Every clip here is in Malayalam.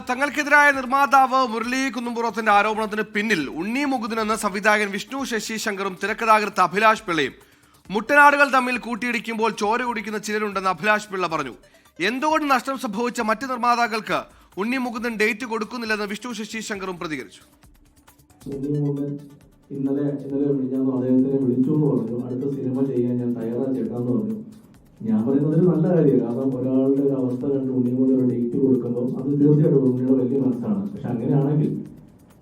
തങ്ങൾക്കെതിരായ നിർമ്മാതാവ് മുരളി കുന്നുംപുറത്തിന്റെ ആരോപണത്തിന് പിന്നിൽ ഉണ്ണി മുകുന്ദൻ എന്ന സംവിധായകൻ വിഷ്ണു ശശി ശങ്കറും തിരക്കഥാകൃത്ത് അഭിലാഷ് പിള്ളയും മുട്ടനാടുകൾ തമ്മിൽ കൂട്ടിയിടിക്കുമ്പോൾ ചോര കുടിക്കുന്ന ചിലരുണ്ടെന്ന് അഭിലാഷ് പിള്ള പറഞ്ഞു. എന്തുകൊണ്ട് നഷ്ടം സംഭവിച്ച മറ്റ് നിർമ്മാതാക്കൾക്ക് ഉണ്ണി മുകുന്ദൻ ഡേറ്റ് കൊടുക്കുന്നില്ലെന്ന് വിഷ്ണു ശശി ശങ്കറും പ്രതികരിച്ചു. ഇന്നലെ അദ്ദേഹത്തിനെ വിളിച്ചു എന്ന് പറഞ്ഞു, അടുത്ത സിനിമ ചെയ്യാൻ ഞാൻ തയ്യാറാച്ചേക്കാന്ന് പറഞ്ഞു. ഞാൻ പറയുന്നത് ഒരു നല്ല കാര്യമാണ്. കാരണം ഒരാളുടെ ഒരു അവസ്ഥ കണ്ട് ഉണ്ണിമുകുന്ദൻ ഒരു ഡേറ്റ് കൊടുക്കുമ്പോൾ അത് തീർച്ചയായിട്ടും ഉണ്ണിയുടെ വലിയ മനസ്സാണ്. പക്ഷെ അങ്ങനെയാണെങ്കിൽ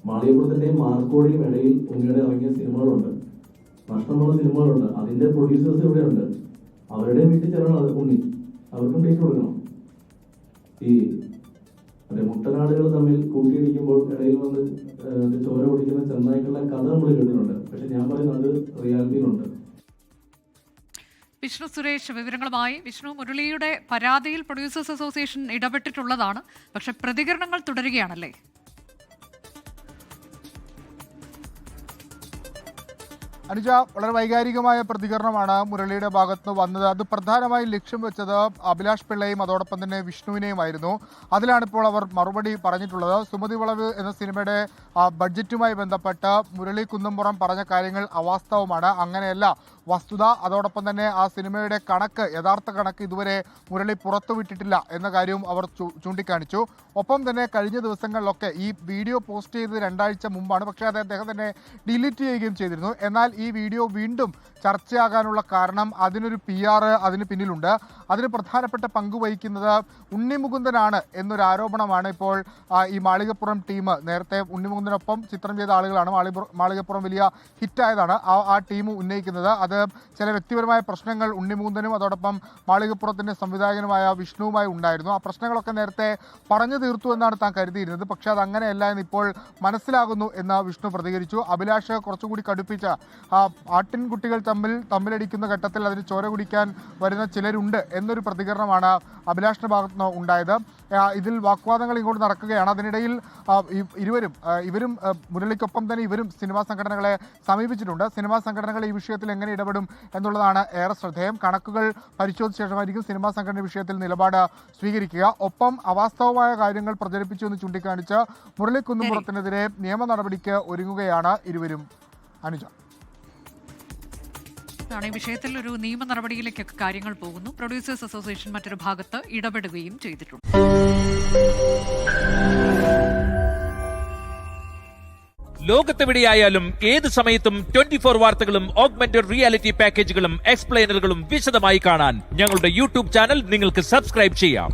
മാളികപ്പുറത്തിന്റെയും മാർക്കോടിയും ഇടയിൽ ഉണ്ണിയുടെ ഇറങ്ങിയ സിനിമകളുണ്ട്, നഷ്ടം വന്ന സിനിമകളുണ്ട്. അതിന്റെ പ്രൊഡ്യൂസേഴ്സ് ഇവിടെയുണ്ട്. അവരുടെ വീട്ടിൽ ചെല്ലണം അത് ഉണ്ണി, അവർക്കും ഡേറ്റ് കൊടുക്കണം. ഈ മുട്ടനാടുകൾ തമ്മിൽ കൂട്ടിയിടിക്കുമ്പോൾ ഇടയിൽ വന്ന് ചോര ഓടിക്കുന്ന ചെന്നായ്ക്കളുടെ കഥ നമ്മൾ കേട്ടിട്ടുണ്ട്. പക്ഷെ ഞാൻ പറയുന്നത് റിയാലിറ്റിയിലുണ്ട്. വിഷ്ണു സുരേഷ് വിവരങ്ങളുമായി. വിഷ്ണു, മുരളിയുടെ പരാതിയിൽ പ്രൊഡ്യൂസേഴ്സ് അസോസിയേഷൻ ഇടപെട്ടിട്ടുള്ളതാണ്, പക്ഷെ പ്രതികരണങ്ങൾ തുടരുകയാണല്ലേ? അനുജ, വളരെ വൈകാരികമായ പ്രതികരണമാണ് മുരളിയുടെ ഭാഗത്ത് വന്നത്. അത് പ്രധാനമായും ലക്ഷ്യം വെച്ചത് അഭിലാഷ് പിള്ളയും അതോടൊപ്പം തന്നെ വിഷ്ണുവിനെയുമായിരുന്നു. അതിലാണിപ്പോൾ അവർ മറുപടി പറഞ്ഞിട്ടുള്ളത്. സുമതി വളവ് എന്ന സിനിമയുടെ ബഡ്ജറ്റുമായി ബന്ധപ്പെട്ട് മുരളി കുന്നുംപുറം പറഞ്ഞ കാര്യങ്ങൾ അവാസ്തവമാണ്, അങ്ങനെയല്ല വസ്തുത. അതോടൊപ്പം തന്നെ ആ സിനിമയുടെ യഥാർത്ഥ കണക്ക് ഇതുവരെ മുരളി പുറത്തുവിട്ടിട്ടില്ല എന്ന കാര്യവും അവർ ചൂണ്ടിക്കാണിച്ചു. ഒപ്പം തന്നെ കഴിഞ്ഞ ദിവസങ്ങളിലൊക്കെ ഈ വീഡിയോ പോസ്റ്റ് ചെയ്തത് 2 ആഴ്ച മുമ്പാണ്, പക്ഷേ അത് അദ്ദേഹം തന്നെ ഡിലീറ്റ് ചെയ്യുകയും ചെയ്തിരുന്നു. എന്നാൽ ഈ വീഡിയോ വീണ്ടും ചർച്ചയാകാനുള്ള കാരണം അതിനൊരു PR അതിന് പിന്നിലുണ്ട്. അതിന് പ്രധാനപ്പെട്ട പങ്ക് വഹിക്കുന്നത് ഉണ്ണി മുകുന്ദനാണ് എന്നൊരു ആരോപണമാണ് ഇപ്പോൾ ഈ മാളികപ്പുറം ടീം, നേരത്തെ ഉണ്ണി മുകുന്ദനൊപ്പം ചിത്രം ചെയ്ത ആളുകളാണ്, മാളികപ്പുറം വലിയ ഹിറ്റായതാണ് ആ ടീം ഉന്നയിക്കുന്നത്. അത് ചില വ്യക്തിപരമായ പ്രശ്നങ്ങൾ ഉണ്ണി മുകുന്ദനും അതോടൊപ്പം മാളികപ്പുറത്തിന്റെ സംവിധായകനുമായ വിഷ്ണുവുമായി ഉണ്ടായിരുന്നു. ആ പ്രശ്നങ്ങളൊക്കെ നേരത്തെ പറഞ്ഞു തീർത്തു എന്നാണ് താൻ കരുതിയിരുന്നത്. പക്ഷേ അത് അങ്ങനെയല്ല എന്ന് ഇപ്പോൾ മനസ്സിലാകുന്നു എന്ന് വിഷ്ണു പ്രതികരിച്ചു. അഭിലാഷ് കുറച്ചുകൂടി കടുപ്പിച്ച ആട്ടിൻകുട്ടികൾ തമ്മിലടിക്കുന്ന ഘട്ടത്തിൽ അതിന് ചോര കുടിക്കാൻ വരുന്ന ചിലരുണ്ട് എന്നൊരു പ്രതികരണമാണ് അഭിലാഷിന്റെ ഭാഗത്തുനിന്ന് ഉണ്ടായത്. ഇതിൽ വാഗ്വാദങ്ങൾ ഇങ്ങോട്ട് നടക്കുകയാണ്. അതിനിടയിൽ ഇവരും മുരളിക്കൊപ്പം തന്നെ ഇവരും സിനിമാ സംഘടനകളെ സമീപിച്ചിട്ടുണ്ട്. സിനിമാ സംഘടനകൾ ഈ വിഷയത്തിൽ എങ്ങനെ ഇടപെടും എന്നുള്ളതാണ് ഏറെ ശ്രദ്ധേയം. കണക്കുകൾ പരിശോധിച്ച ശേഷമായിരിക്കും സിനിമാ സംഘടന വിഷയത്തിൽ നിലപാട് സ്വീകരിക്കുക. ഒപ്പം അവാസ്തവമായ കാര്യങ്ങൾ പ്രചരിപ്പിച്ചു എന്ന് ചൂണ്ടിക്കാണിച്ച് മുരളി കുന്നുംപുറത്തിനെതിരെ നിയമ നടപടിക്ക് ഒരുങ്ങുകയാണ് ഇരുവരും. അനുജ, ഈ വിഷയത്തിൽ ഒരു നിയമ നടപടിയിലേക്കൊക്കെ കാര്യങ്ങൾ പോകുന്നു. പ്രൊഡ്യൂസേഴ്സ് അസോസിയേഷൻ മറ്റൊരു ഭാഗത്ത് ഇടപെടുകയും ചെയ്തിട്ടുണ്ട്. ലോകത്തെവിടെയായാലും ഏത് സമയത്തും 24 വാർത്തകളും ഓഗ്മെന്റഡ് റിയാലിറ്റി പാക്കേജുകളും എക്സ്പ്ലെയിനറുകളും വിശദമായി കാണാൻ ഞങ്ങളുടെ YouTube ചാനൽ നിങ്ങൾക്ക് സബ്സ്ക്രൈബ് ചെയ്യാം.